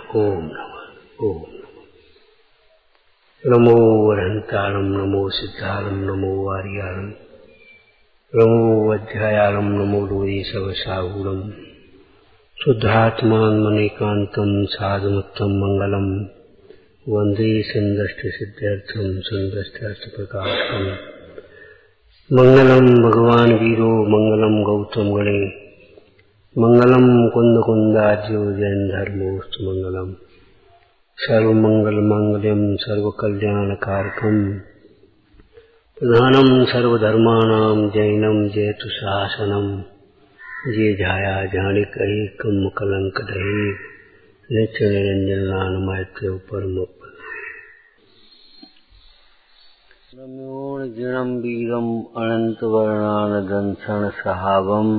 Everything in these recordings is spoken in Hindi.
ओम नमः। ओम नमो वरहंतारं, नमो सिद्धारं, नमो वारियारं, नमो अध्यायारं, नमो लोये सवसाहूरं, शुद्धात्मान मनेकान्तं साधुमत्तं मंगलम वंदे संदष्टसिद्ध्यर्थं संदष्टार्थप्रकाशकम्। मंगलम भगवान वीरो, मंगलम गौतम गणे, मंगलम कुंद कुंदाज्यो जैन धर्मोस्तु मंगलम। सर्वमंगल मांगल्यम सर्वकल्याणकारकम्, प्रधानम सर्वधर्माणां जैनम जयतु शासनम। ये जाया जानिक एकम कलंक दहे, नित्य निरंजन नानमैत्य परम रम्योण जिणम वीरम अनंत वर्णानदंसन सहावम,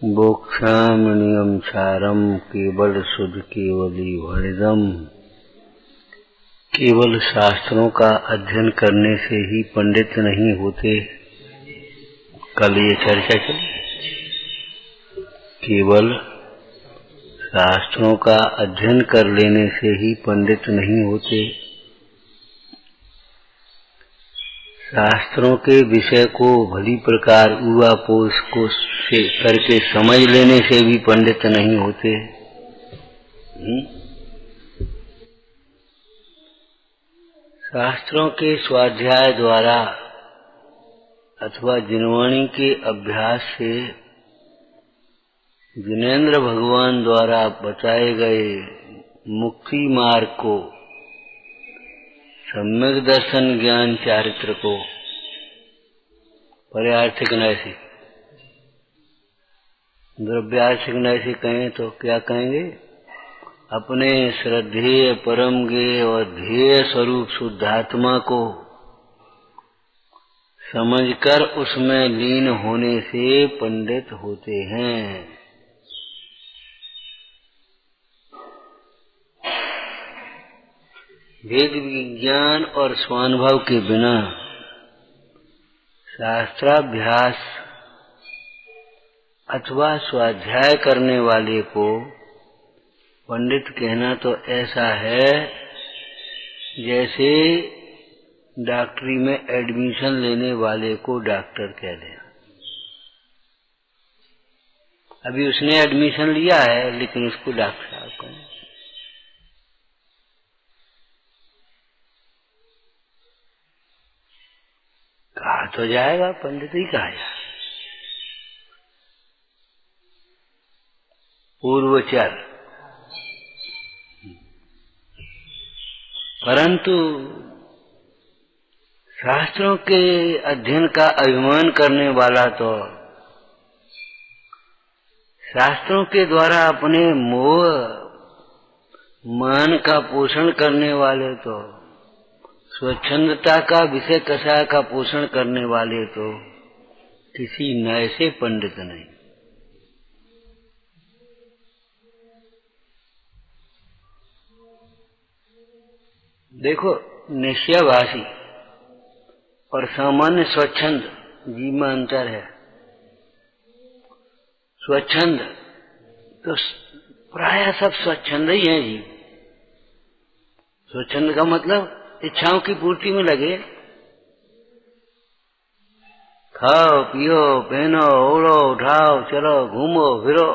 बोक्षामणियम क्षारम केवल शुद्ध केवली वणिदम। केवल शास्त्रों का अध्ययन करने से ही पंडित नहीं होते। कल ये चर्चा चली। केवल शास्त्रों का अध्ययन कर लेने से ही पंडित नहीं होते। शास्त्रों के विषय को भली प्रकार ऊहापोह को से करके समझ लेने से भी पंडित नहीं होते। शास्त्रों के स्वाध्याय द्वारा अथवा जिनवाणी के अभ्यास से जिनेन्द्र भगवान द्वारा बताए गए मुक्ति मार्ग को, सम्यक दर्शन ज्ञान चारित्र को पर्यार्थिक न्याय से, द्रव्यार्थिक न्याय से कहें तो क्या कहेंगे? अपने श्रद्धेय परम गेय और ध्येय स्वरूप शुद्धात्मा को समझकर उसमें लीन होने से पंडित होते हैं। वेद विज्ञान और स्वानुभव के बिना शास्त्राभ्यास अथवा स्वाध्याय करने वाले को पंडित कहना तो ऐसा है जैसे डॉक्टरी में एडमिशन लेने वाले को डॉक्टर कह देना। अभी उसने एडमिशन लिया है लेकिन उसको डॉक्टर साहब कहें। कहा तो जाएगा, पंडित ही कहा जाए। पूर्वचर। परंतु शास्त्रों के अध्ययन का अभिमान करने वाला तो शास्त्रों के द्वारा अपने मोह मान का पोषण करने वाले तो स्वच्छंदता का विषय कषाय का पोषण करने वाले तो किसी नए से पंडित नहीं। देखो, निश्चयवासी और सामान्य स्वच्छंद जीव में अंतर है। स्वच्छंद तो प्राय सब स्वच्छंद ही है जीव। स्वच्छंद का मतलब इच्छाओं की पूर्ति में लगे, खाओ पियो पहनो ओढ़ो उठाओ चलो घूमो फिरो,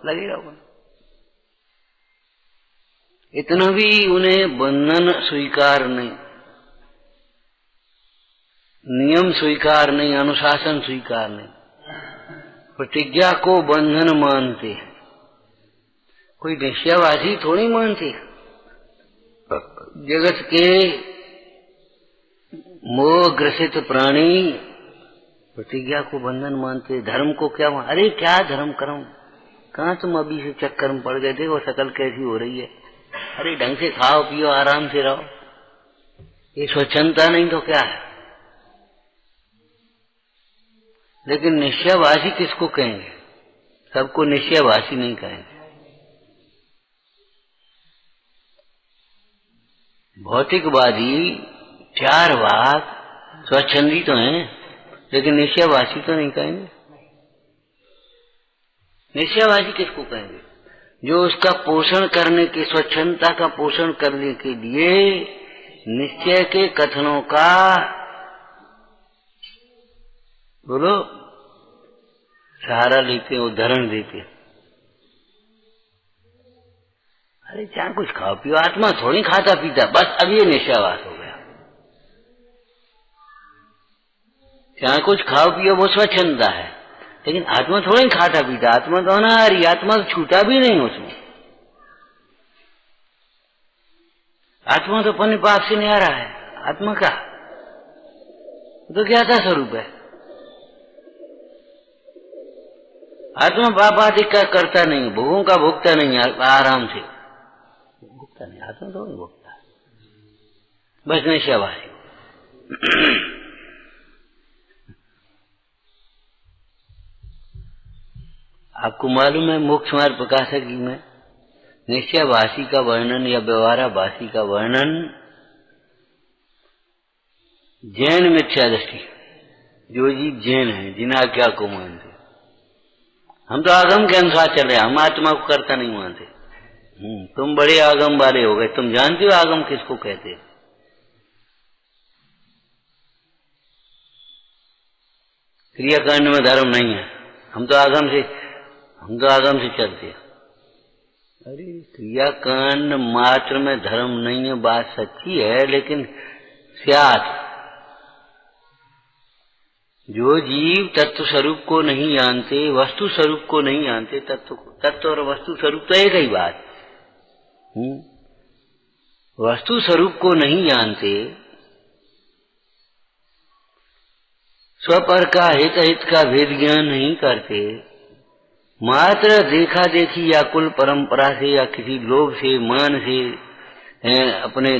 लगे रहो। इतना भी उन्हें बंधन स्वीकार नहीं, नियम स्वीकार नहीं, अनुशासन स्वीकार नहीं, प्रतिज्ञा को बंधन मानते हैं। कोई निश्चयवादी थोड़ी मानते। जगत के मोह ग्रसित प्राणी प्रतिज्ञा को बंधन मानते। धर्म को क्या मान? अरे क्या धर्म कर्म, कहाँ तुम अभी से चक्कर में पड़ गए थे? वो शकल कैसी हो रही है? अरे ढंग से खाओ पियो आराम से रहो। ये स्वच्छंदता नहीं तो क्या है? लेकिन निश्चयवासी किसको कहेंगे? सबको निश्चयवासी नहीं कहेंगे। भौतिकवादी चार बात स्वच्छंदी तो हैं लेकिन निश्चयवासी तो नहीं कहेंगे। निश्चयवासी किसको कहेंगे? जो उसका पोषण करने की, स्वच्छंदता का पोषण करने के लिए निश्चय के कथनों का, बोलो, सहारा लेते, उदाहरण देते। अरे चाहे कुछ खाओ पियो, आत्मा थोड़ी खाता पीता, बस अब ये निशावास हो गया। चाहे कुछ खाओ पियो वो स्वच्छंदता है, लेकिन आत्मा थोड़ी खाता पीता, आत्मा तो अनाहारी, आत्मा तो छूटा भी नहीं उसमें। आत्मा तो अपने पाप से नहीं आ रहा है, आत्मा का तो क्या था स्वरूप है। आत्मा पाप आदि का करता नहीं, भोगों का भोगता नहीं, आराम से भोगता नहीं, आत्मा तो नहीं भोगता, बस नशावासी। आपको मालूम है मोक्ष मार्ग प्रकाशक जी में निश्चयवासी का वर्णन या व्यवहाराभासी का वर्णन जैन मिथ्या दृष्टि, जो जीव जैन है, जिन आज्ञा को मानते, हम तो आगम के अनुसार चल रहे, हम आत्मा को करता नहीं मानते। तुम बड़े आगम वाले हो गए, तुम जानते हो आगम किसको कहते हैं। क्रियाकांड में धर्म नहीं है, हम तो आगम से चलते हैं। अरे क्रियाकांड मात्र में धर्म नहीं है, बात सच्ची है, लेकिन स्यात् जो जीव तत्व स्वरूप को नहीं जानते, वस्तु स्वरूप को नहीं जानते, तत्व और वस्तु स्वरूप तो एक ही बात। वस्तु स्वरूप को नहीं जानते, स्वपर का हित अहित का भेद ज्ञान नहीं करते, मात्र देखा देखी या कुल परंपरा से या किसी लोभ से, मान से अपने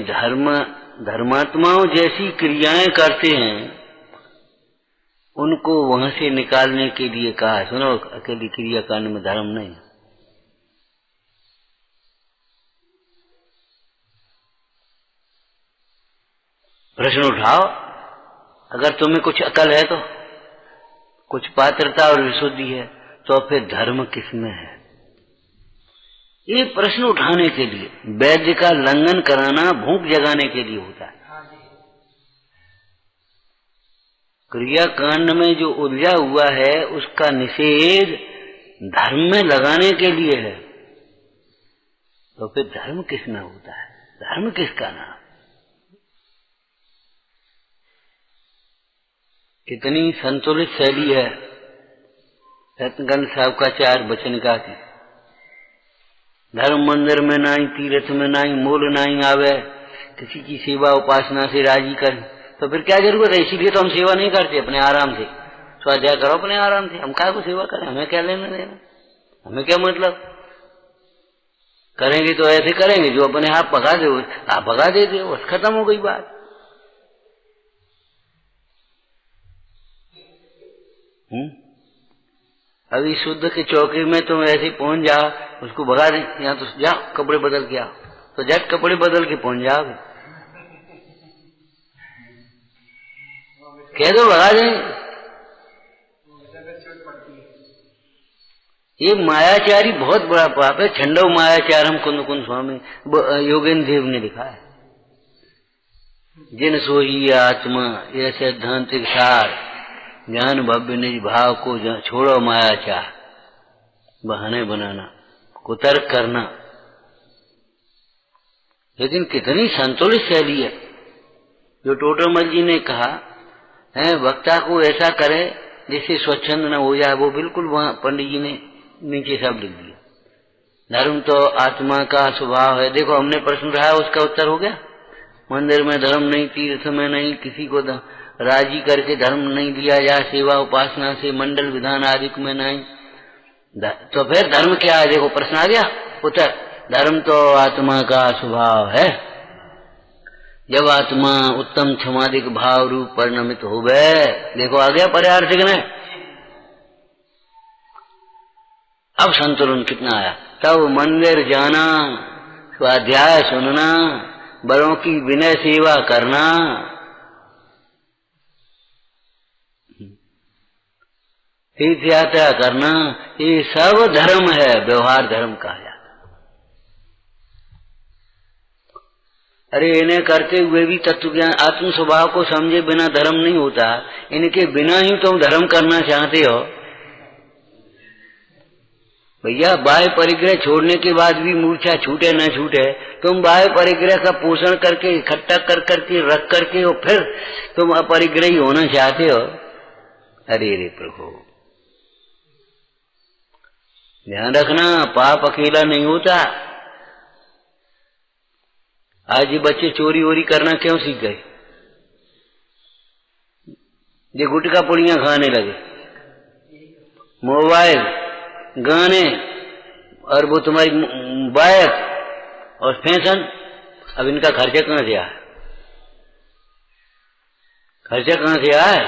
धर्मात्माओं जैसी क्रियाएं करते हैं, उनको वहां से निकालने के लिए कहा, सुनो अकेली क्रियाकांड में धर्म नहीं। प्रश्न उठाओ, अगर तुम्हें कुछ अकल है, तो कुछ पात्रता और विशुद्धि है, तो फिर धर्म किसमें है? ये प्रश्न उठाने के लिए, वैद्य का लंघन कराना भूख जगाने के लिए होता है। क्रियाकांड में जो उलझा हुआ है उसका निषेध धर्म में लगाने के लिए है, तो फिर धर्म किसमें होता है? धर्म किसका नाम? कितनी संतुलित शैली है रत्नगंध साहब का चार वचन का की, धर्म मंदिर में नाई, तीर्थ में नाई, मूल नाई आवे, किसी की सेवा उपासना से राजी कर, तो फिर क्या जरूरत है? इसीलिए तो हम सेवा नहीं करते, अपने आराम से स्वाध्याय करो, अपने आराम से। हम क्या को सेवा करें? हमें क्या लेना देना, हमें क्या मतलब? करेंगे तो ऐसे करेंगे जो अपने आप भगा दे, आप भगा देते हो, बस खत्म हो गई बात। अभी शुद्ध के चौकी में तुम ऐसे पहुंच जाओ, उसको भगा दे, यहाँ तो जाओ कपड़े बदल के आओ, तो झट कपड़े बदल के पहुंच जाओगे, कह दो भगा देंगे। ये मायाचारी बहुत बड़ा पाप है। छंडव मायाचारम कुंद कुंद स्वामी योगेंद्र देव ने लिखा है। जिन सोई आत्मा यह सैद्धांतिक सार, ज्ञान भव्य निज भाव को छोड़ो मायाचार, बहाने बनाना, कुतर्क करना। लेकिन कितनी संतुलित शैली है जो टोटरमल जी ने कहा है, वक्ता को ऐसा करे जिससे स्वच्छंद न हो जाए, वो बिल्कुल वहां पंडित जी ने नीचे सब लिख दिया। धर्म तो आत्मा का स्वभाव है। देखो हमने प्रश्न उठाया, उसका उत्तर हो गया। मंदिर में धर्म नहीं, तीर्थ में नहीं, किसी को राजी करके धर्म नहीं दिया जाए, सेवा उपासना से, मंडल विधान आदि में नहीं, तो फिर धर्म क्या है? देखो प्रश्न आ गया उत्तर, धर्म तो आत्मा का स्वभाव है। जब आत्मा उत्तम क्षमादिक भाव रूप परिणमित हो गए, देखो आ गया पर्यार्थिक में, अब संतुलन कितना आया। तब मंदिर जाना, स्वाध्याय सुनना, बड़ों की विनय सेवा करना, तीर्थ यात्रा करना, ये सब धर्म है, व्यवहार धर्म कहा जाता। अरे इन्हें करते हुए भी तत्व ज्ञान आत्म स्वभाव को समझे बिना धर्म नहीं होता। इनके बिना ही तुम धर्म करना चाहते हो। भैया बाह्य परिग्रह छोड़ने के बाद भी मूर्छा छूटे न छूटे, तुम बाह्य परिग्रह का पोषण करके इकट्ठा कर करके रख करके और फिर तुम अपरिग्रही होना चाहते हो। अरे रे प्रभु, ध्यान रखना, पाप अकेला नहीं होता। आज ये बच्चे चोरी वोरी करना क्यों सीख गए? ये गुटखा पुड़ियां खाने लगे, मोबाइल, गाने, और वो तुम्हारी बाइक और फैशन। अब इनका खर्चा कहां से आया? खर्चा कहां से आया?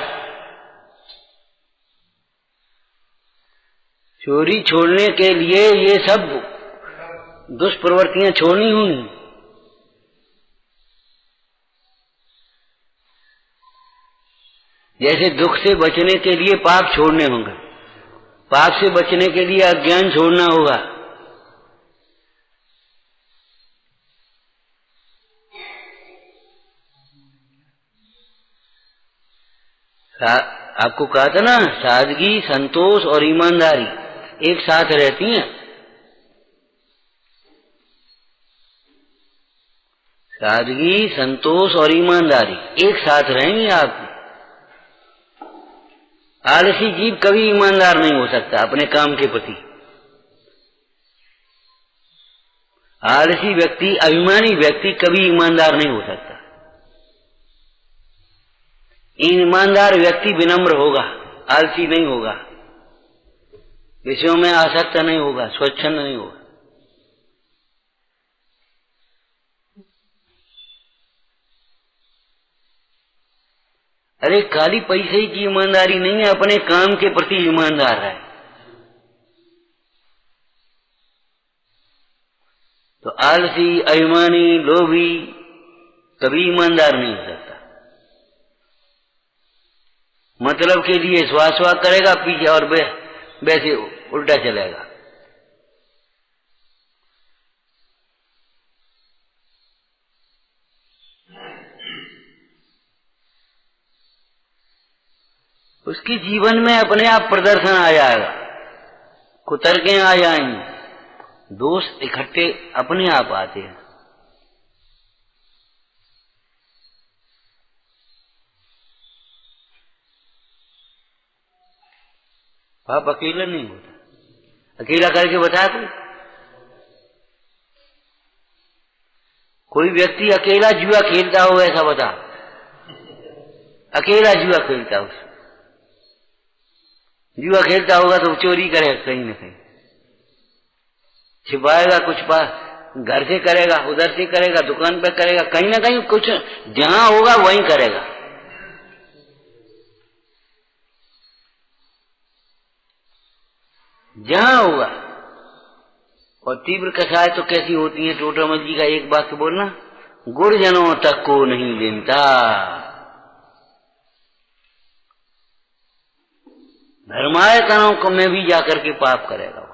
चोरी छोड़ने के लिए ये सब दुष्प्रवृत्तियां छोड़नी हुई। जैसे दुख से बचने के लिए पाप छोड़ने होंगे, पाप से बचने के लिए अज्ञान छोड़ना होगा। आपको कहा था ना, सादगी, संतोष और ईमानदारी एक साथ रहती हैं। सादगी, संतोष और ईमानदारी एक साथ रहेंगी आप। आलसी जीव कभी ईमानदार नहीं हो सकता अपने काम के प्रति। आलसी व्यक्ति, अभिमानी व्यक्ति कभी ईमानदार नहीं हो सकता। ईमानदार व्यक्ति विनम्र होगा, आलसी नहीं होगा, विषयों में आसक्त नहीं होगा, स्वच्छंद नहीं होगा। अरे खाली पैसे की ईमानदारी नहीं है, अपने काम के प्रति ईमानदार है। तो आलसी, अभिमानी, लोभी कभी ईमानदार नहीं हो सकता। मतलब के लिए स्वास्वा करेगा पीछे और वैसे उल्टा चलेगा। उसके जीवन में अपने आप प्रदर्शन आ जाएगा, कुतर्कें आ जाएंगी, दोष इकट्ठे अपने आप आते हैं। पाप अकेला नहीं होता। अकेला करके बता दो, कोई व्यक्ति अकेला जुआ खेलता हो ऐसा बता। अकेला जुआ खेलता हो, जुआ खेलता होगा तो चोरी करेगा, कहीं न कहीं छिपाएगा, कुछ घर से करेगा, उधर से करेगा, दुकान पे करेगा, कहीं ना कहीं कुछ जहां होगा वहीं करेगा। जहां होगा। और तीव्र कसाय तो कैसी होती है? टोटामल जी का एक वाक्य बोलना, गुरजनों तक को नहीं लेनता। धर्मायतनों को में भी जाकर के पाप करेगा।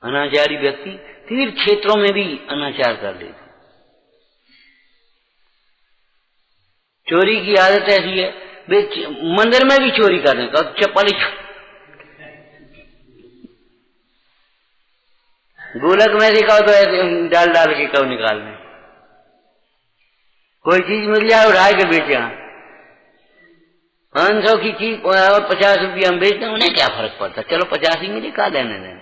अनाचारी व्यक्ति तीर्थ क्षेत्रों में भी अनाचार कर लेते। चोरी की आदत ऐसी है, वे मंदिर में भी चोरी कर दें, कब चप्पल गोलक में देखा तो ऐसे डाल डाल के कब निकालने। कोई चीज मिल जाए उड़ा के बेचे, 500 की चीज और 50 रुपया हम बेचते हैं, उन्हें क्या फर्क पड़ता, चलो 50 ही मिले, कहा देने देने।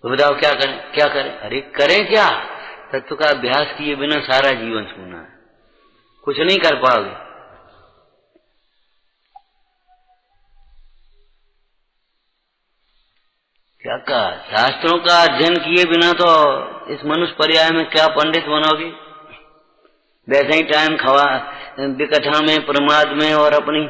तो बताओ क्या करें, क्या करें? अरे करें क्या? तत्व का अभ्यास किए बिना सारा जीवन छूना है, कुछ नहीं कर पाओगे। क्या कहा? शास्त्रों का अध्ययन किए बिना तो इस मनुष्य पर्याय में क्या पंडित बनोगे? वैसे ही टाइम खवा विकथा में, प्रमाद में और अपनी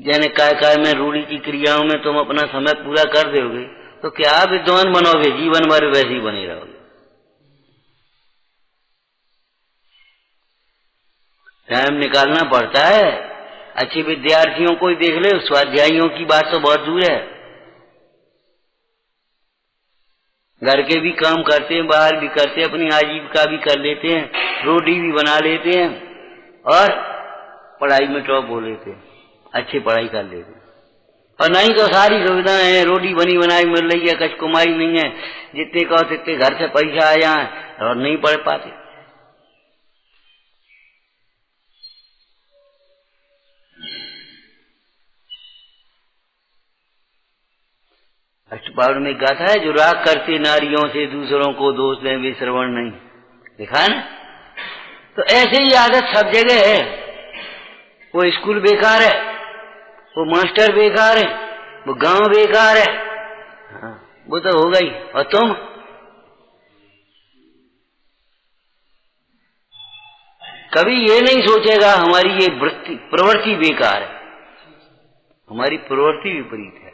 जैने काय में, रूढ़ी की क्रियाओं में तुम अपना समय पूरा कर दोगे तो क्या विद्वान बनोगे? जीवन भर वैसे ही बने रहोगे। टाइम निकालना पड़ता है। अच्छे विद्यार्थियों को ही देख ले, स्वाध्यायियों की बात तो बहुत दूर है। घर के भी काम करते हैं, बाहर भी करते हैं, अपनी आजीविका भी कर लेते हैं, रोटी भी बना लेते हैं और पढ़ाई में टॉप हो लेते हैं, अच्छी पढ़ाई कर लेते हैं। और नहीं तो सारी सुविधाएं हैं, रोटी बनी बनाई मिल रही है, कुछ कमाई नहीं है, जितने कहो तितने घर से पैसा आ जाए और नहीं पढ़ पाते। अष्टपावड़ में गाथा है, जो राग करते नारियों से दूसरों को दोष दें वे श्रवण नहीं, देखा है ना। तो ऐसे ही आदत सब जगह है। वो स्कूल बेकार है, वो मास्टर बेकार है, वो गांव बेकार है, हाँ, वो तो हो गई। और तुम कभी ये नहीं सोचेगा हमारी ये प्रवृत्ति बेकार है, हमारी प्रवृत्ति विपरीत है।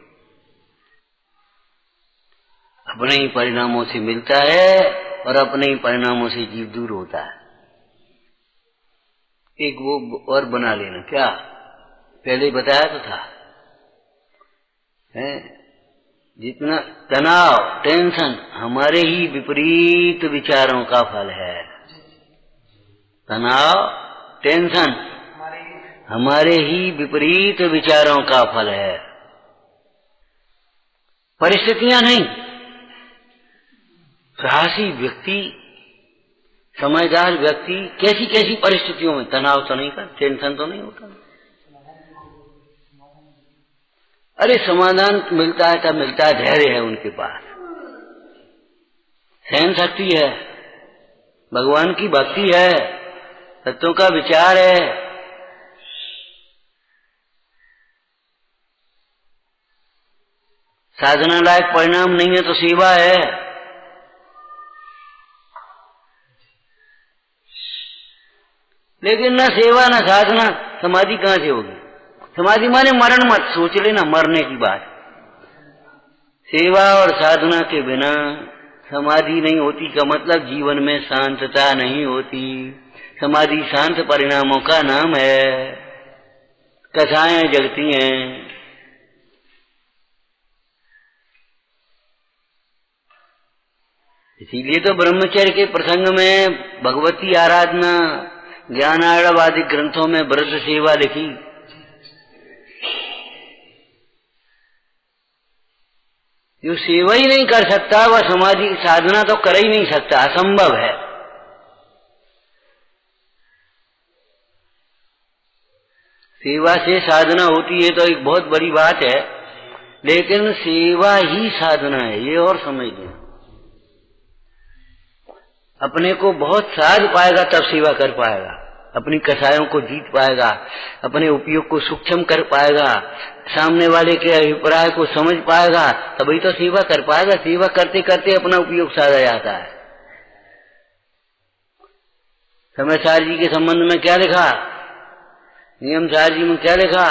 अपने ही परिणामों से मिलता है और अपने ही परिणामों से जीव दूर होता है। एक वो और बना लेना, क्या पहले बताया तो था, है जितना तनाव टेंशन हमारे ही विपरीत विचारों का फल है। तनाव टेंशन हमारे ही विपरीत विचारों का फल है, परिस्थितियां नहीं। साहसी व्यक्ति, समझदार व्यक्ति कैसी कैसी परिस्थितियों में तनाव तो नहीं कर, टेंशन तो नहीं होता। अरे समाधान मिलता है, तब मिलता है, धैर्य है उनके पास, सहन शक्ति है, भगवान की भक्ति है, तत्वों का विचार है। साधना लायक परिणाम नहीं है तो सेवा है। लेकिन न सेवा न साधना, समाधि कहां से होगी? समाधि माने मरण मत सोच लेना, मरने की बात। सेवा और साधना के बिना समाधि नहीं होती का मतलब जीवन में शांतता नहीं होती। समाधि शांत परिणामों का नाम है। कथाएं जगती हैं, इसीलिए तो ब्रह्मचर्य के प्रसंग में भगवती आराधना, ज्ञानार्णव आदि ग्रंथों में व्रत सेवा लिखी। जो सेवा ही नहीं कर सकता वह समाधि साधना तो कर ही नहीं सकता, असंभव है। सेवा से साधना होती है तो एक बहुत बड़ी बात है, लेकिन सेवा ही साधना है, ये और समझ लें। अपने को बहुत साध पाएगा तब सेवा कर पाएगा, अपनी कसायों को जीत पाएगा, अपने उपयोग को सूक्ष्म कर पाएगा, सामने वाले के अभिप्राय को समझ पाएगा, तभी तो सेवा कर पाएगा। सेवा करते करते अपना उपयोग साधा जाता है। समयसार जी के संबंध में क्या लिखा, नियम सार जी में क्या लिखा?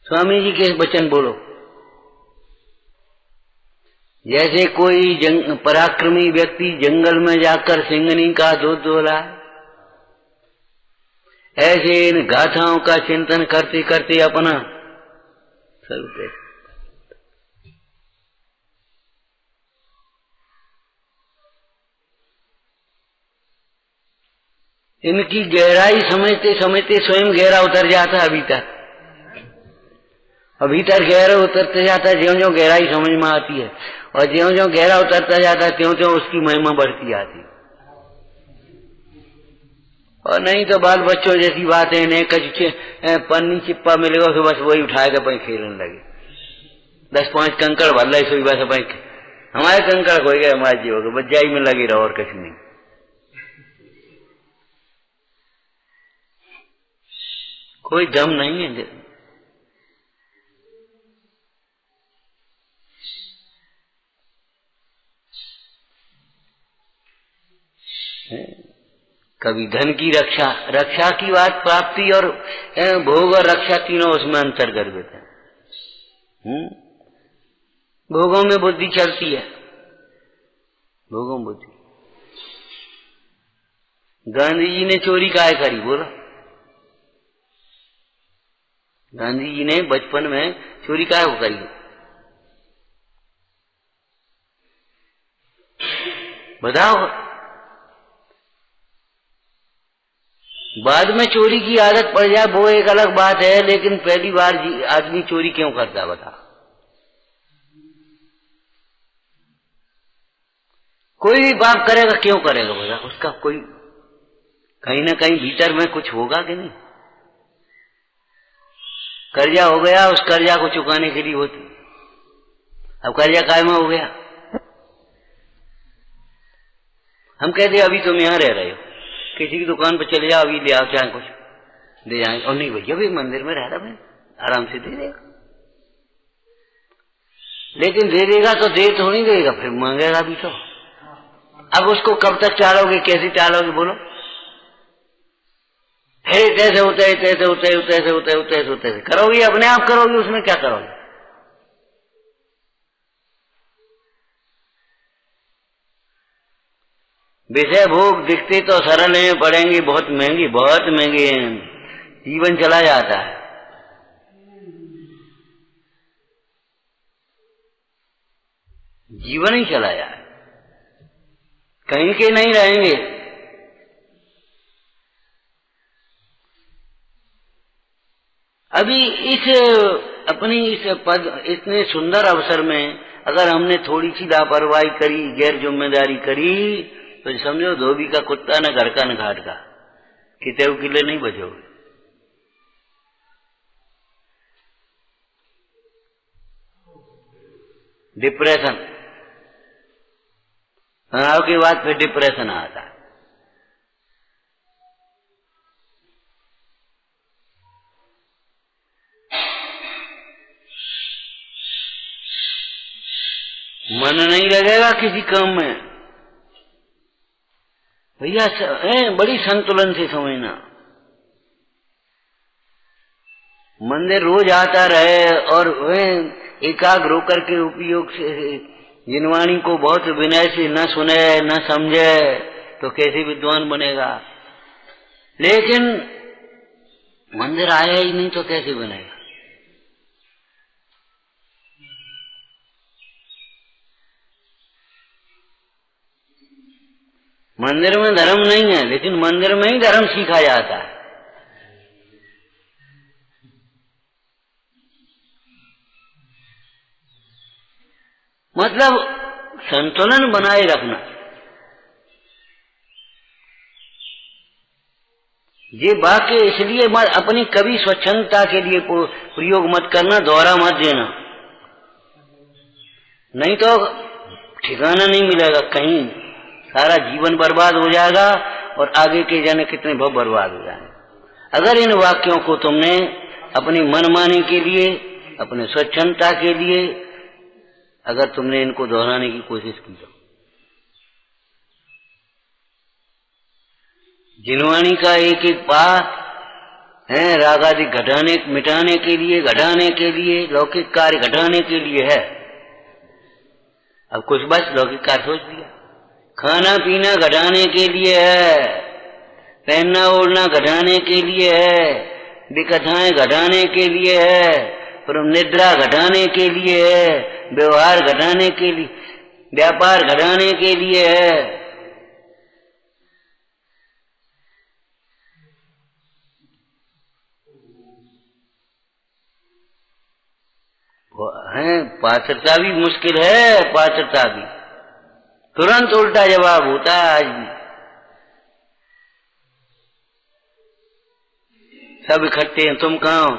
स्वामी जी के वचन बोलो। जैसे कोई पराक्रमी व्यक्ति जंगल में जाकर सिंगनी का दूध डोला, ऐसे इन गाथाओं का चिंतन करते करते अपना चलते। इनकी गहराई समझते समझते स्वयं गहरा उतर जाता है भीतर, और भीतर गहरा उतरते जाता है, ज्यों ज्यों गहराई समझ में आती है, और ज्यों ज्यों गहरा उतरता जाता है त्यों त्यों उसकी महिमा बढ़ती आती। और नहीं तो बाल बच्चों जैसी बात है, इन्हें कच्चे पन्नी चिप्पा मिलेगा तो बस वही उठाएगा पै खेलने लगे। 10-5 कंकड़ भर लाई सोई बस पै हमारे कंकड़ खोई गए, हमारे जीव को बज्जाई में लगे रहो और कुछ नहीं। कोई दम नहीं है। कभी धन की रक्षा, रक्षा की बात प्राप्ति और भोग और रक्षा तीनों उसमें अंतर कर देते हैं। भोगों में बुद्धि चलती है, भोगों में बुद्धि। गांधी जी ने चोरी काहे करी बोला? गांधी जी ने बचपन में चोरी काहे को करी? बताओ। बाद में चोरी की आदत पड़ जाए वो एक अलग बात है, लेकिन पहली बार आदमी चोरी क्यों करता है बता? कोई भी पाप करेगा क्यों करेगा बता? उसका कोई कहीं ना कहीं भीतर में कुछ होगा कि नहीं? कर्जा हो गया, उस कर्जा को चुकाने के लिए होती। अब कर्जा कायम हो गया, हम कहते अभी तुम यहाँ रह रहे हो, किसी की दुकान पर चले जाओ, अभी ले आओ चाहे कुछ दे जाएंगे। और नहीं भैया भी मंदिर में रह रहा है, आराम से दे देगा। लेकिन दे देगा तो देर थोड़ी देगा, फिर मांगेगा भी तो। अब उसको कब तक टालोगे, कैसे टालोगे बोलो? तैसे होते तैसे होते तैसे होते तैसे होते करोगे, अपने आप करोगे, उसमें क्या करोगे? विषय भोग दिखते तो सरल हैं, पड़ेंगे बहुत महंगे हैं, जीवन चला जाता है। जीवन ही चला जाए, कहीं के नहीं रहेंगे। अभी इस अपनी इस पद इतने सुंदर अवसर में अगर हमने थोड़ी सी लापरवाही करी, गैर जिम्मेदारी करी, तो समझो धोबी का कुत्ता न घर का न घाट का, किते किले नहीं बचोगे। डिप्रेशन, तनाव के बाद फिर डिप्रेशन आता है। मन नहीं लगेगा किसी काम में भैया, बड़ी संतुलन से समझना। मंदिर रोज आता रहे और एकाग्र होकर के उपयोग से जिनवाणी को बहुत विनय से न सुने न समझे तो कैसे विद्वान बनेगा? लेकिन मंदिर आया ही नहीं तो कैसे बनेगा? मंदिर में धर्म नहीं है, लेकिन मंदिर में ही धर्म सीखा जाता है। मतलब संतुलन बनाए रखना। ये वाक्य इसलिए मत, अपनी कभी स्वच्छंदता के लिए प्रयोग मत करना, दोहरा मत देना, नहीं तो ठिकाना नहीं मिलेगा, कहीं सारा जीवन बर्बाद हो जाएगा और आगे के जाने कितने भव बर्बाद हो जाएंगे। अगर इन वाक्यों को तुमने अपनी मनमानी के लिए, अपने स्वच्छंदता के लिए अगर तुमने इनको दोहराने की कोशिश की तो जिनवाणी का एक एक पाठ है रागादि घटाने मिटाने के लिए, घटाने के लिए, लौकिक कार्य घटाने के लिए है। अब कुछ बस लौकिक कार्य सोच लिया, खाना पीना घटाने के लिए है, पहनना ओढ़ना घटाने के लिए है, विकथाएं घटाने के लिए है, पर निद्रा घटाने के लिए है, व्यवहार घटाने के लिए, व्यापार घटाने के लिए है। पात्रता भी मुश्किल है, पात्रता भी तुरंत उल्टा जवाब होता है। आज भी सब इकट्ठे हैं, तुम कहाँ हो?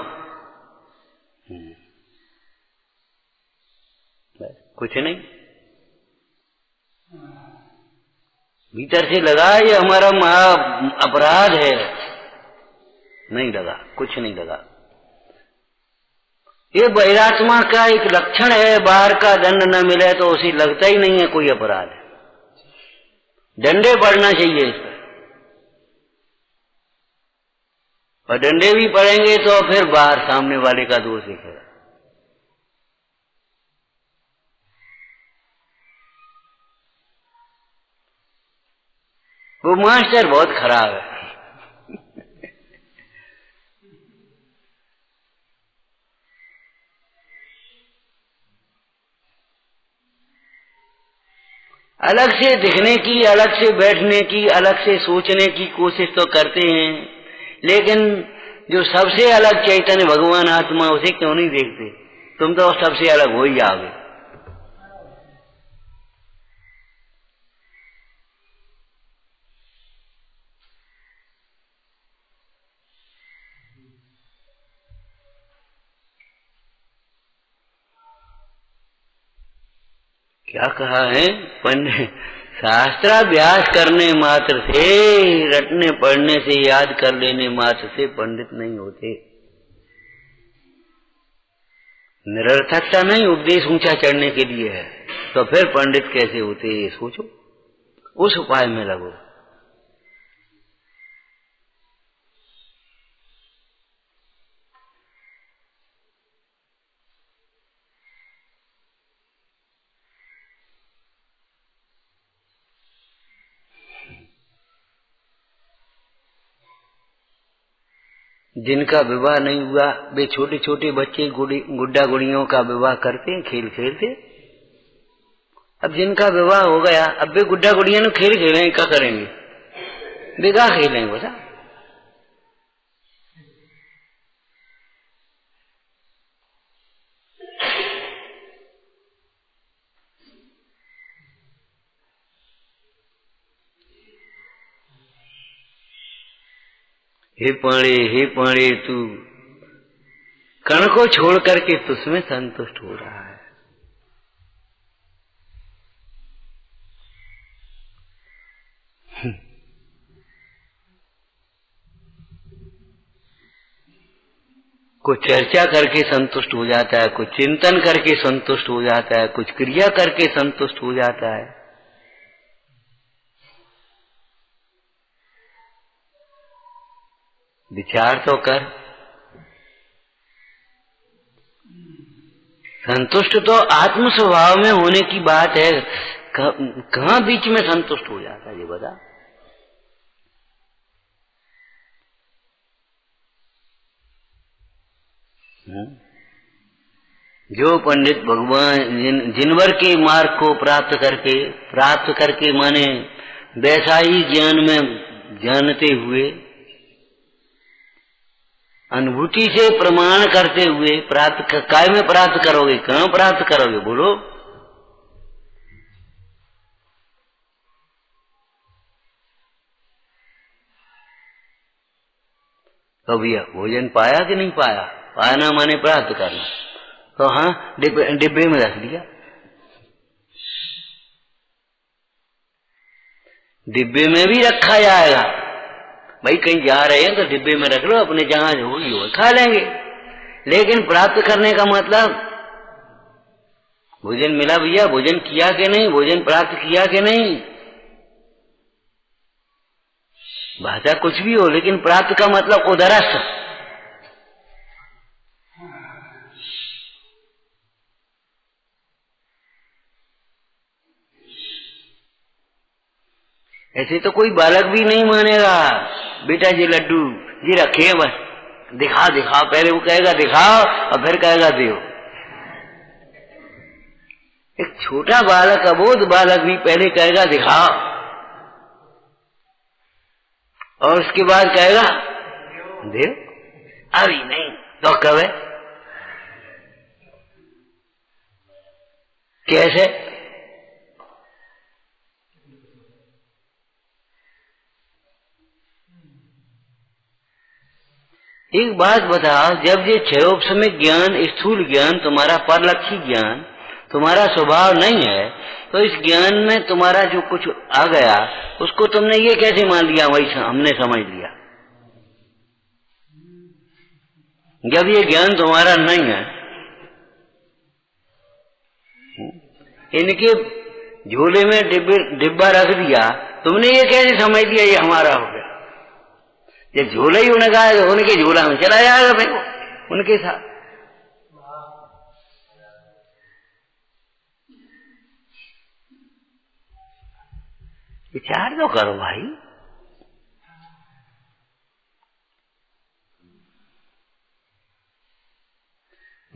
कुछ नहीं, भीतर से लगा ये हमारा महा अपराध है, नहीं लगा, कुछ नहीं लगा। ये बहिरात्मा का एक लक्षण है, बाहर का दंड न मिले तो उसे लगता ही नहीं है कोई अपराध है। डंडे पड़ना चाहिए इस पर, और डंडे भी पड़ेंगे तो फिर बाहर सामने वाले का दोष दिखेगा। वो मास्टर बहुत खराब है। अलग से दिखने की, अलग से बैठने की, अलग से सोचने की कोशिश तो करते हैं, लेकिन जो सबसे अलग चैतन्य भगवान आत्मा, उसे क्यों नहीं देखते? तुम तो सबसे अलग हो ही जाओगे। क्या कहा है पंडित? शास्त्राभ्यास करने मात्र से, रटने पढ़ने से, याद कर लेने मात्र से पंडित नहीं होते। निरर्थकता नहीं, उपदेश ऊंचा चढ़ने के लिए है। तो फिर पंडित कैसे होते, ये सोचो, उस उपाय में लगो। जिनका विवाह नहीं हुआ, वे छोटे छोटे बच्चे गुड्डा गुड़ियों का विवाह करते हैं, खेल खेलते। अब जिनका विवाह हो गया, अब वे गुड्डा गुड़िया ने खेल खेलें, क्या करेंगे? बेगा खेलेंगे बता। हे पाणे तू कण को छोड़ करके तुझमें संतुष्ट हो रहा है। कुछ चर्चा करके संतुष्ट हो जाता है, कुछ चिंतन करके संतुष्ट हो जाता है, कुछ क्रिया करके संतुष्ट हो जाता है। विचार तो कर। संतुष्ट तो आत्म स्वभाव में होने की बात है, कहां बीच में संतुष्ट हो जाता है ये बता। जो पंडित भगवान जिनवर के मार्ग को प्राप्त करके माने वैसा ही ज्ञान में जानते हुए, अनुभूति से प्रमाण करते हुए प्राप्त, काय में प्राप्त करोगे, कहां प्राप्त करोगे बोलो? तो भैया भोजन पाया कि नहीं पाया? पाना माने प्राप्त करना। तो हाँ, डिब्बे में रख दिया। डिब्बे में भी रखा जाएगा भाई, कहीं जा रहे हैं तो डिब्बे में रख लो, अपने जहां होगी वो खा लेंगे। लेकिन प्राप्त करने का मतलब, भोजन मिला भैया, भोजन किया कि नहीं, भोजन प्राप्त किया कि नहीं, भाषा कुछ भी हो, लेकिन प्राप्त का मतलब उदरस। ऐसे तो कोई बालक भी नहीं मानेगा, बेटा जी लड्डू जी रखे बस, दिखा दिखा, पहले वो कहेगा दिखाओ और फिर कहेगा दो। एक छोटा बालक, अबोध बालक भी पहले कहेगा दिखाओ और उसके बाद कहेगा दे। अभी नहीं तो कब है? कैसे? एक बात बताओ, जब ये क्षयोपशमिक ज्ञान, स्थूल ज्ञान, तुम्हारा परलक्षी ज्ञान, तुम्हारा स्वभाव नहीं है, तो इस ज्ञान में तुम्हारा जो कुछ आ गया, उसको तुमने ये कैसे मान लिया वही हमने समझ लिया? जब ये ज्ञान तुम्हारा नहीं है, इनके झोले में डिब्बा रख दिया, तुमने ये कैसे समझ लिया ये हमारा हो गया? ये झोला ही उन्हें कहा, उनके झोला में चला जाएगा भाई उनके साथ। विचार तो करो भाई।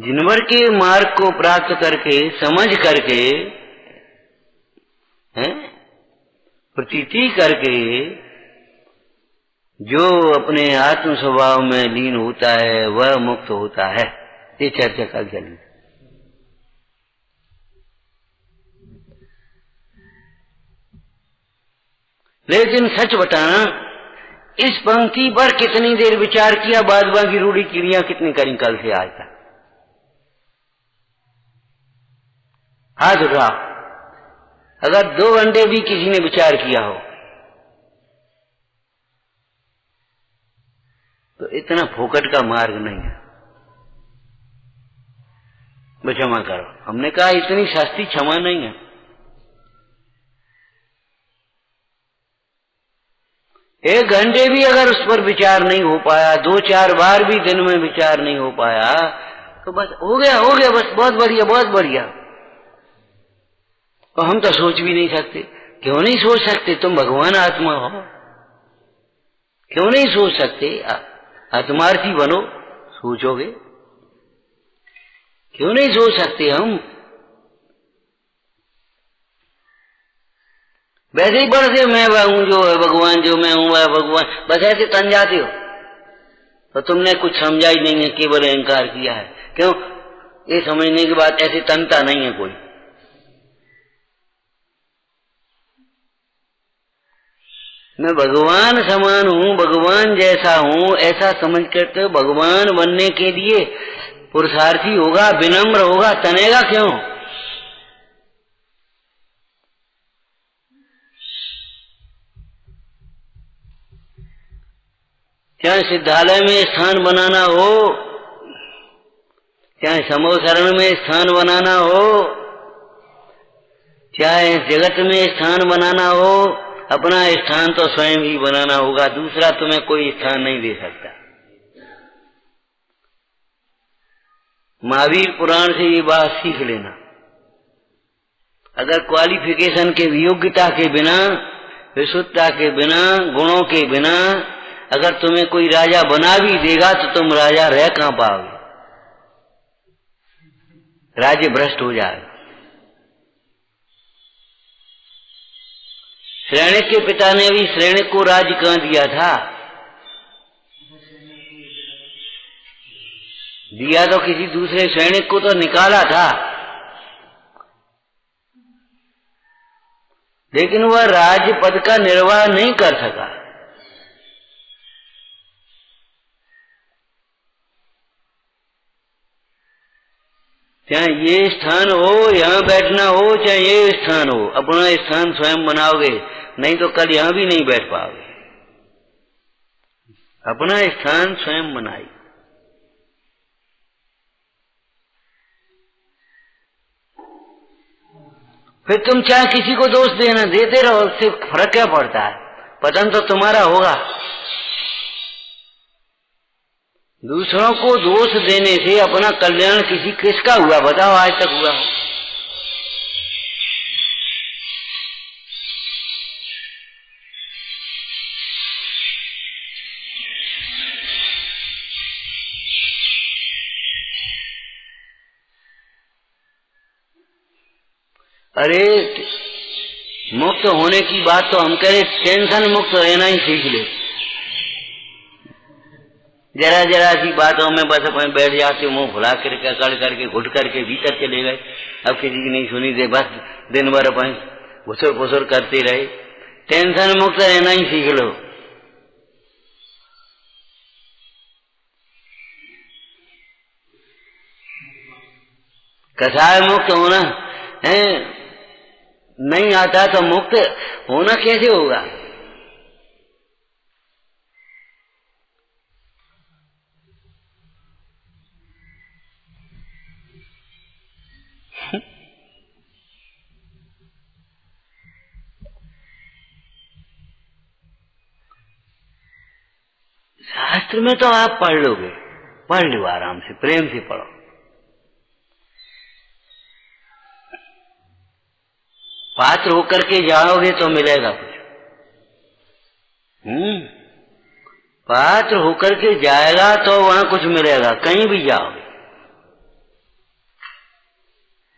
जिनवर के मार्ग को प्राप्त करके, समझ करके, प्रतीति करके जो अपने आत्म स्वभाव में लीन होता है वह मुक्त होता है। ये चर्चा कल चली। लेकिन सच बताना, इस पंक्ति पर कितनी देर विचार किया, बाद बाकी रूढ़ी क्रिया कितनी करी कल से आज तक? हाथ उठा अगर 2 घंटे भी किसी ने विचार किया हो तो इतना फोकट का मार्ग नहीं है। क्षमा करो, हमने कहा इतनी सस्ती क्षमा नहीं है। 1 घंटे भी अगर उस पर विचार नहीं हो पाया, 2-4 बार भी दिन में विचार नहीं हो पाया, तो बस हो गया बस, बहुत बढ़िया बहुत बढ़िया। तो हम तो सोच भी नहीं सकते। क्यों नहीं सोच सकते? तुम भगवान आत्मा हो, क्यों नहीं सोच सकते? आत्मार्थी बनो, सोचोगे। क्यों नहीं सोच सकते हम? वैसे ही बढ़ते मैं वह हूं जो है भगवान, जो मैं हूं वह भगवान, बस ऐसे तन जाते हो। तो तुमने कुछ समझा ही नहीं है, केवल अहंकार किया है। क्यों? ये समझने की बात ऐसे तनता नहीं है कोई। मैं भगवान समान हूं, भगवान जैसा हूं, ऐसा समझ करते भगवान बनने के लिए पुरुषार्थी होगा, विनम्र होगा, तनेगा क्यों? चाहे सिद्धालय में स्थान बनाना हो, चाहे समूह शरण में स्थान बनाना हो, चाहे जगत में स्थान बनाना हो, अपना स्थान तो स्वयं ही बनाना होगा। दूसरा तुम्हें कोई स्थान नहीं दे सकता। महावीर पुराण से ये बात सीख लेना। अगर क्वालिफिकेशन के, योग्यता के बिना, विशुद्धता के बिना, गुणों के बिना अगर तुम्हें कोई राजा बना भी देगा तो तुम राजा रह कहां पाओगे? राज्य भ्रष्ट हो जाएगा। श्रेणिक के पिता ने भी श्रेणिक को राज्य कहां दिया था? दिया तो किसी दूसरे श्रेणिक को तो निकाला था, लेकिन वह राज्य पद का निर्वाह नहीं कर सका। चाहे ये स्थान हो, यहां बैठना हो, चाहे ये स्थान हो, अपना स्थान स्वयं बनाओगे, नहीं तो कल यहां भी नहीं बैठ पाओगे। अपना स्थान स्वयं बनाई। फिर तुम चाहे किसी को दोष देना, देते रहो, उससे फर्क क्या पड़ता है? पतन तो तुम्हारा होगा। दूसरों को दोष देने से अपना कल्याण किसका हुआ बताओ? आज तक हुआ? अरे मुक्त होने की बात तो हम कह रहे, टेंशन मुक्त रहना ही सीख ले। जरा जरा सी बातों में बस अपन बैठ जाते, मुंह फुला करके, अकड़ करके, घुट करके भीतर चले गए। अब किसी की नहीं सुनी दे, बस दिन भर अपन घुसर फुसर करते रहे। टेंशन मुक्त रहना ही सीख लो। कसाय मुक्त होना है नहीं आता तो मुक्त होना कैसे होगा? शास्त्र में तो आप पढ़ लोगे, पढ़ लो आराम से, प्रेम से पढ़ो। पात्र होकर के जाओगे तो मिलेगा कुछ। पात्र होकर के जाएगा तो वहां कुछ मिलेगा, कहीं भी जाओगे।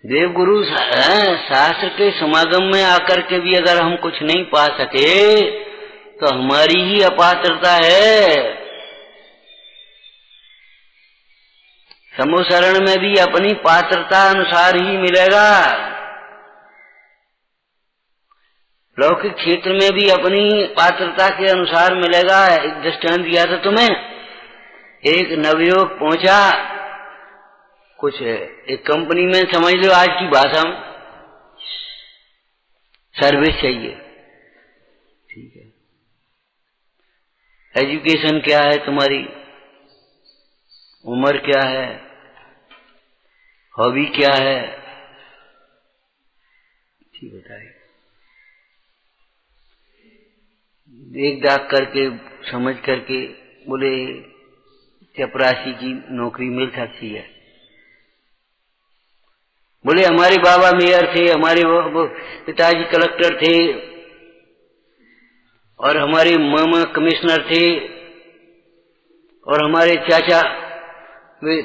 देवगुरु शास्त्र के समागम में आकर के भी अगर हम कुछ नहीं पा सके तो हमारी ही अपात्रता है। समूह शरण में भी अपनी पात्रता अनुसार ही मिलेगा, लौकिक क्षेत्र में भी अपनी पात्रता के अनुसार मिलेगा। एक दृष्टांत दिया था तुम्हें, एक नवयुवक पहुंचा कुछ एक कंपनी में, समझ लो आज की भाषा में सर्विस चाहिए, ठीक है। एजुकेशन क्या है तुम्हारी, उम्र क्या है, हॉबी क्या है, ठीक बताइए। देख दाख करके समझ करके बोले चपरासी की नौकरी मिल सकती है। बोले हमारे बाबा मेयर थे, हमारे पिताजी कलेक्टर थे, और हमारे मामा कमिश्नर थे, और हमारे चाचा वे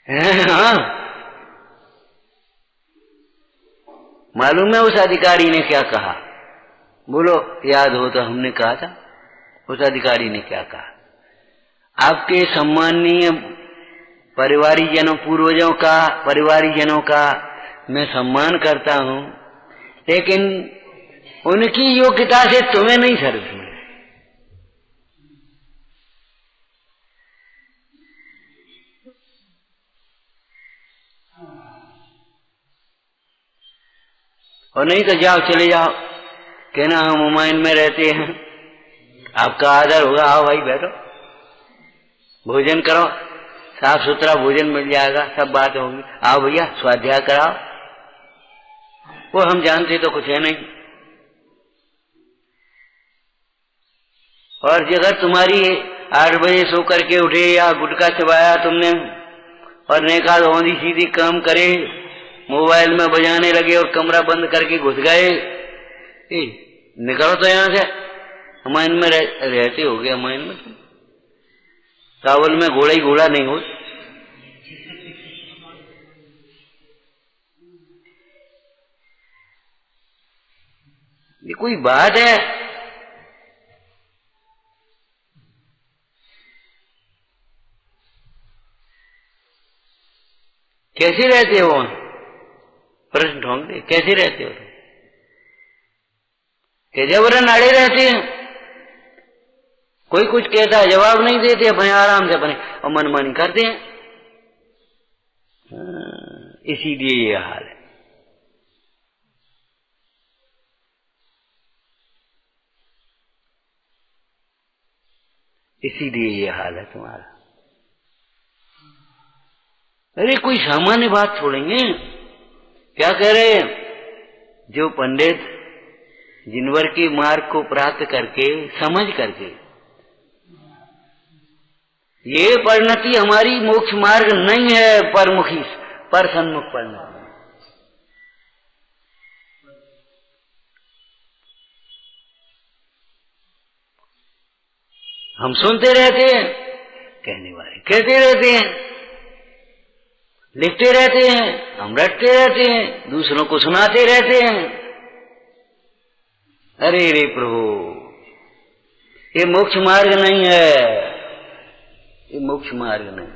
हाँ। मालूम है उस अधिकारी ने क्या कहा? बोलो याद हो तो हमने कहा था। उस अधिकारी ने क्या कहा? आपके सम्माननीय परिवारीजनों, पूर्वजों का, परिवारीजनों का मैं सम्मान करता हूं, लेकिन उनकी योग्यता से तुम्हें नहीं सर्विस मिले। और नहीं तो जाओ, चले जाओ, कहना हम हुमायूं में रहते हैं, आपका आदर होगा, आओ भाई बैठो, भोजन करो, साफ सुथरा भोजन मिल जाएगा, सब बात होगी, आओ भैया स्वाध्याय कराओ। वो हम जानते तो कुछ है नहीं। और अगर तुम्हारी 8 बजे सो करके उठे या गुटखा चबाया तुमने और नेका औंधी सीधी काम करे, मोबाइल में बजाने लगे और कमरा बंद करके घुस गए, निकलो तो यहां से। हुमायूं में रहते हो गए, हुमायूं में काबुल में घोड़ा ही घोड़ा नहीं हो। ये कोई बात है? कैसे रहते हो? प्रश्न ढूंढते कैसे रहते हो? कि जबरन अड़े रहते हैं, कोई कुछ कहता है जवाब नहीं देते, अपने आराम से अपने और मनमानी करते हैं। इसीलिए ये हाल है। इसीलिए ये हाल है तुम्हारा। अरे कोई सामान्य बात छोड़ेंगे, क्या कह रहे हैं? जो पंडित जिनवर के मार्ग को प्राप्त करके, समझ करके, ये परिणति हमारी मोक्ष मार्ग नहीं है, परमुखी पर सन्मुख परिणति। हम सुनते रहते हैं, कहने वाले कहते रहते हैं, लिखते रहते हैं, हम रटते रहते हैं, दूसरों को सुनाते रहते हैं। अरे रे प्रभु, ये मोक्ष मार्ग नहीं है, ये मोक्ष मार्ग नहीं।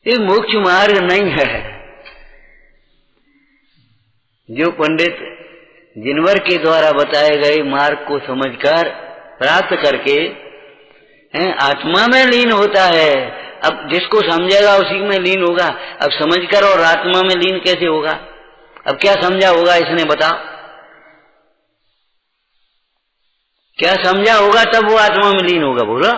ये मोक्ष मार्ग नहीं है। जो पंडित जिनवर के द्वारा बताए गए मार्ग को समझकर प्राप्त करके आत्मा में लीन होता है। अब जिसको समझेगा उसी में लीन होगा। अब समझकर और आत्मा में लीन कैसे होगा? अब क्या समझा होगा इसने बताओ? क्या समझा होगा तब वो आत्मा में लीन होगा? बोलो।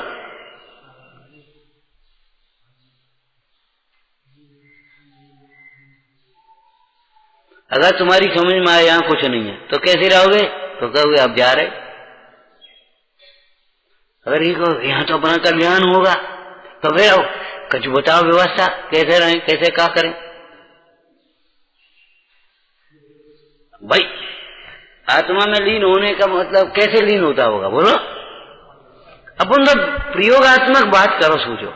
अगर तुम्हारी समझ में आए यहां कुछ नहीं है तो कैसे रहोगे? तो कहोगे अब जा रहे। अगर ये कहो यहां तो अपना कल्याण होगा तो फिर आओ कुछ बताओ व्यवस्था, कैसे रहें, कैसे क्या करें? भाई आत्मा में लीन होने का मतलब कैसे लीन होता होगा बोलो? अपन तो प्रयोगात्मक बात करो, सोचो।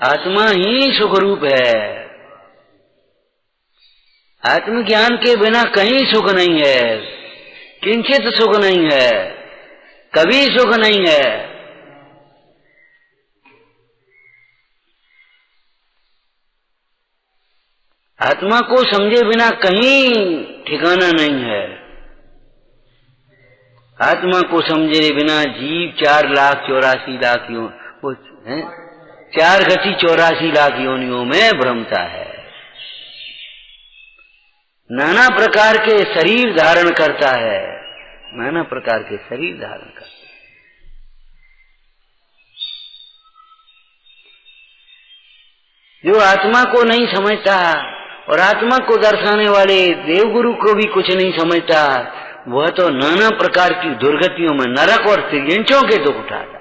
आत्मा ही सुख रूप है। आत्मज्ञान के बिना कहीं सुख नहीं है, किंचित सुख नहीं है, कभी सुख नहीं है। आत्मा को समझे बिना कहीं ठिकाना नहीं है। आत्मा को समझे बिना जीव 4,84,00,000 है 4 गति 84,00,000 योनियों में भ्रमता है। नाना प्रकार के शरीर धारण करता है, नाना प्रकार के शरीर धारण करता है। जो आत्मा को नहीं समझता और आत्मा को दर्शाने वाले देवगुरु को भी कुछ नहीं समझता, वह तो नाना प्रकार की दुर्गतियों में नरक और त्रियंचों के दुख उठाता।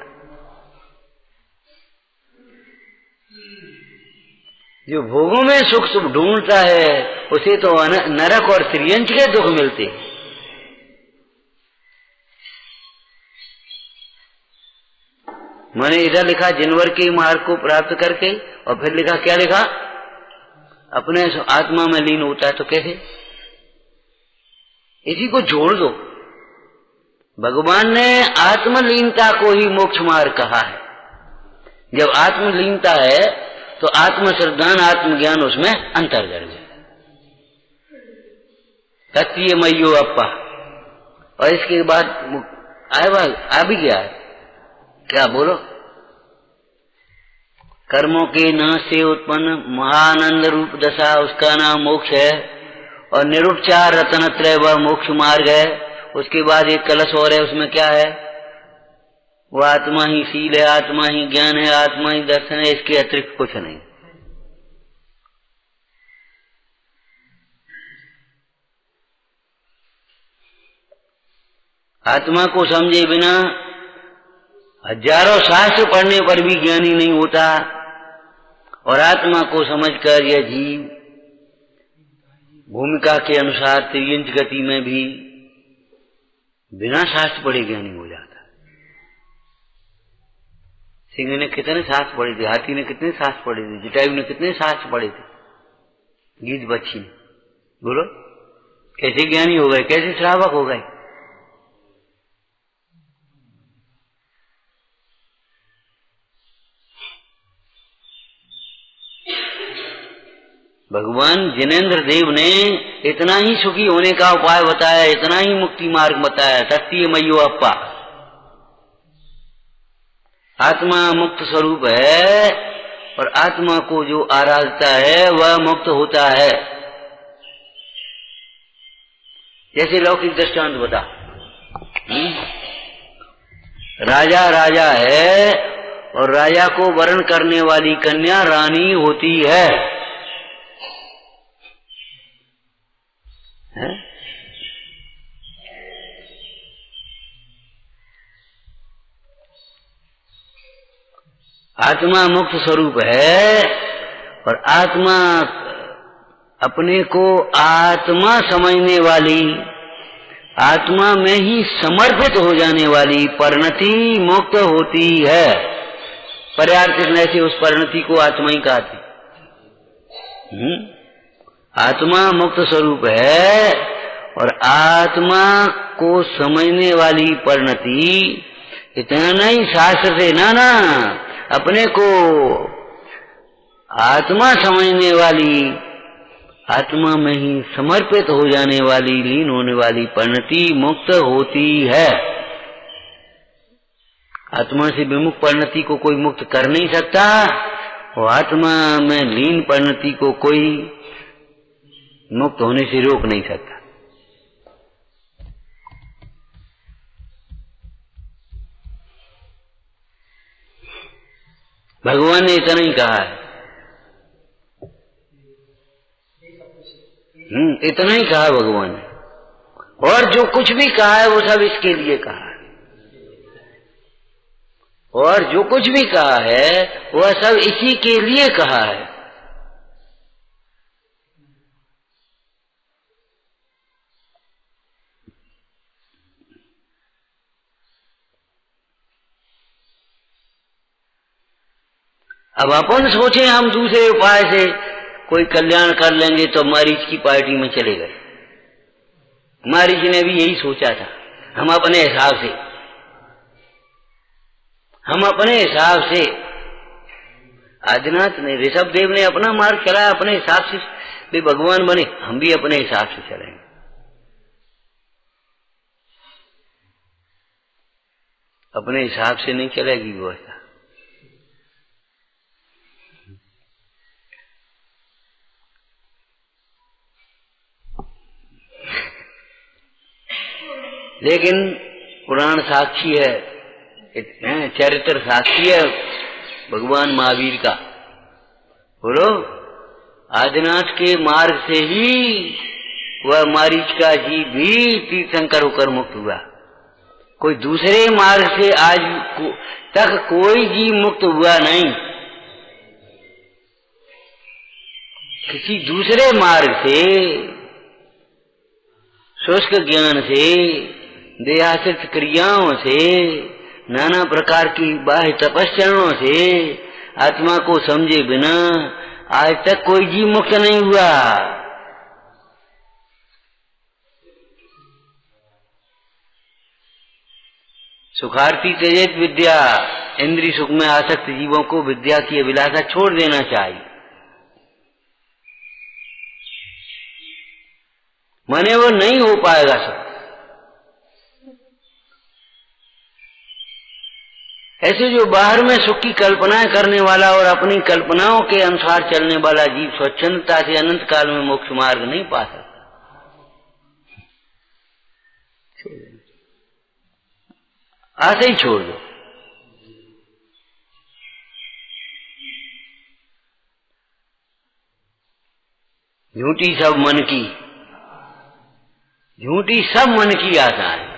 जो भोगों में सुख सुख ढूंढता है उसे तो नरक और त्रियंच के दुख मिलते हैं। मैंने इधर लिखा जिनवर के मार्ग को प्राप्त करके, और फिर लिखा क्या लिखा? अपने आत्मा में लीन होता है। तो कैसे? इसी को जोड़ दो। भगवान ने आत्मलीनता को ही मोक्ष मार्ग कहा है। जब आत्मलीनता है तो आत्मश्रद्धान आत्मज्ञान उसमें अंतर्गत है। तत्वीय मयो अप्पा। और इसके बाद आ भी गया है, क्या बोलो? कर्मों के नाश से उत्पन्न महानंद रूप दशा, उसका नाम मोक्ष है। और निरुपचार रत्नत्रय वह मोक्ष मार्ग है। उसके बाद एक कलश और है, उसमें क्या है? वह आत्मा ही शील है, आत्मा ही ज्ञान है, आत्मा ही दर्शन है, इसके अतिरिक्त कुछ नहीं। आत्मा को समझे बिना हजारों शास्त्र पढ़ने पर भी ज्ञानी नहीं होता। और आत्मा को समझकर यह जीव भूमिका के अनुसार त्रियंच गति में भी बिना शास्त्र पढ़े ज्ञानी हो जाता। सिंह ने कितने शास्त्र पढ़े थे, हाथी ने कितने शास्त्र पढ़े थे, जटायु ने कितने शास्त्र पढ़े थे, गीत बच्ची ने, बोलो कैसे ज्ञानी हो गए, कैसे श्रावक हो गए? भगवान जिनेन्द्र देव ने इतना ही सुखी होने का उपाय बताया, इतना ही मुक्ति मार्ग बताया। तत्वीय मयो अप्पा। आत्मा मुक्त स्वरूप है और आत्मा को जो आराधता है वह मुक्त होता है। जैसे लौकिक दृष्टांत बता, राजा राजा है और राजा को वरण करने वाली कन्या रानी होती है। आत्मा मुक्त स्वरूप है और आत्मा अपने को आत्मा समझने वाली, आत्मा में ही समर्पित हो जाने वाली परिणति मुक्त होती है। पर्यार्थिक में से उस परिणति को आत्मा ही कहते। आत्मा मुक्त स्वरूप है और आत्मा को समझने वाली परिणति इतना नहीं शास्त्र से ना अपने को आत्मा समझने वाली, आत्मा में ही समर्पित हो जाने वाली, लीन होने वाली परिणति मुक्त होती है। आत्मा से विमुख परिणति को कोई मुक्त कर नहीं सकता और आत्मा में लीन परिणति को कोई मुक्त होने से रोक नहीं सकता। भगवान ने इतना ही कहा है, इतना ही कहा भगवान ने। और जो कुछ भी कहा है वो सब इसके लिए कहा है, और जो कुछ भी कहा है वह सब इसी के लिए कहा है। अब अपन सोचे हम दूसरे उपाय से कोई कल्याण कर लेंगे तो मारीच की पार्टी में चले गए। मारीच ने भी यही सोचा था। हम अपने हिसाब से आदिनाथ ने, ऋषभ देव ने अपना मार्ग चलाया, अपने हिसाब से भी भगवान बने, हम भी अपने हिसाब से चलेंगे। अपने हिसाब से नहीं चलेगी व्यवस्था। लेकिन पुराण साक्षी है, चरित्र साक्षी है भगवान महावीर का। बोलो, आदिनाथ के मार्ग से ही वह मारीचका जी भी तीर्थंकर होकर मुक्त हुआ। कोई दूसरे मार्ग से आज तक कोई जीव मुक्त हुआ नहीं। किसी दूसरे मार्ग से, शुष्क ज्ञान से, देहाश्रित क्रियाओं से, नाना प्रकार की बाह्य तपस्याओं से आत्मा को समझे बिना आज तक कोई जीव मुक्त नहीं हुआ। सुखार्थी त्यजेत विद्या, इंद्रिय सुख में आसक्त जीवों को विद्या की अभिलाषा छोड़ देना चाहिए। माने वो नहीं हो पाएगा सब। ऐसे जो बाहर में सुख की कल्पनाएं करने वाला और अपनी कल्पनाओं के अनुसार चलने वाला जीव स्वच्छंदता से अनंत काल में मोक्ष मार्ग नहीं पा सकता। ऐसे ही छोड़ दो। झूठी सब मन की, झूठी सब मन की आशा है।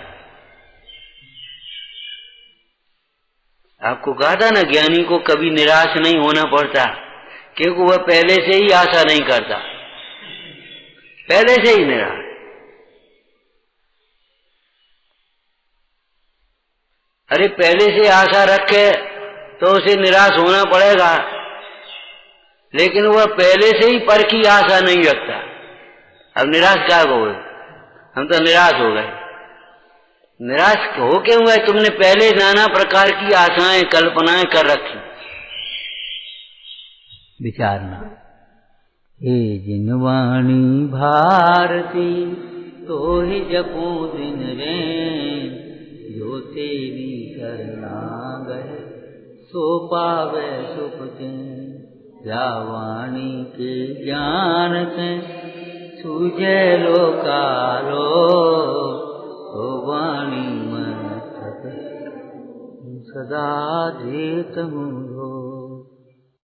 आपको कहा था ना, ज्ञानी को कभी निराश नहीं होना पड़ता, क्योंकि वह पहले से ही आशा नहीं करता, पहले से ही निराश। अरे पहले से आशा रखे तो उसे निराश होना पड़ेगा, लेकिन वह पहले से ही पर की आशा नहीं रखता। अब निराश क्या हो गए? हम तो निराश हो गए। निराश हो क्यों हुए? तुमने पहले नाना प्रकार की आशाएं कल्पनाएं कर रखी। विचारना। हे जिनवाणी भारती तो ही जपो दिन रे, जो तेरी शरणागत सो पावे सुख के। या वाणी के ज्ञान से सूझे लोकालो, तो वाणी मन सदा देत हूँ।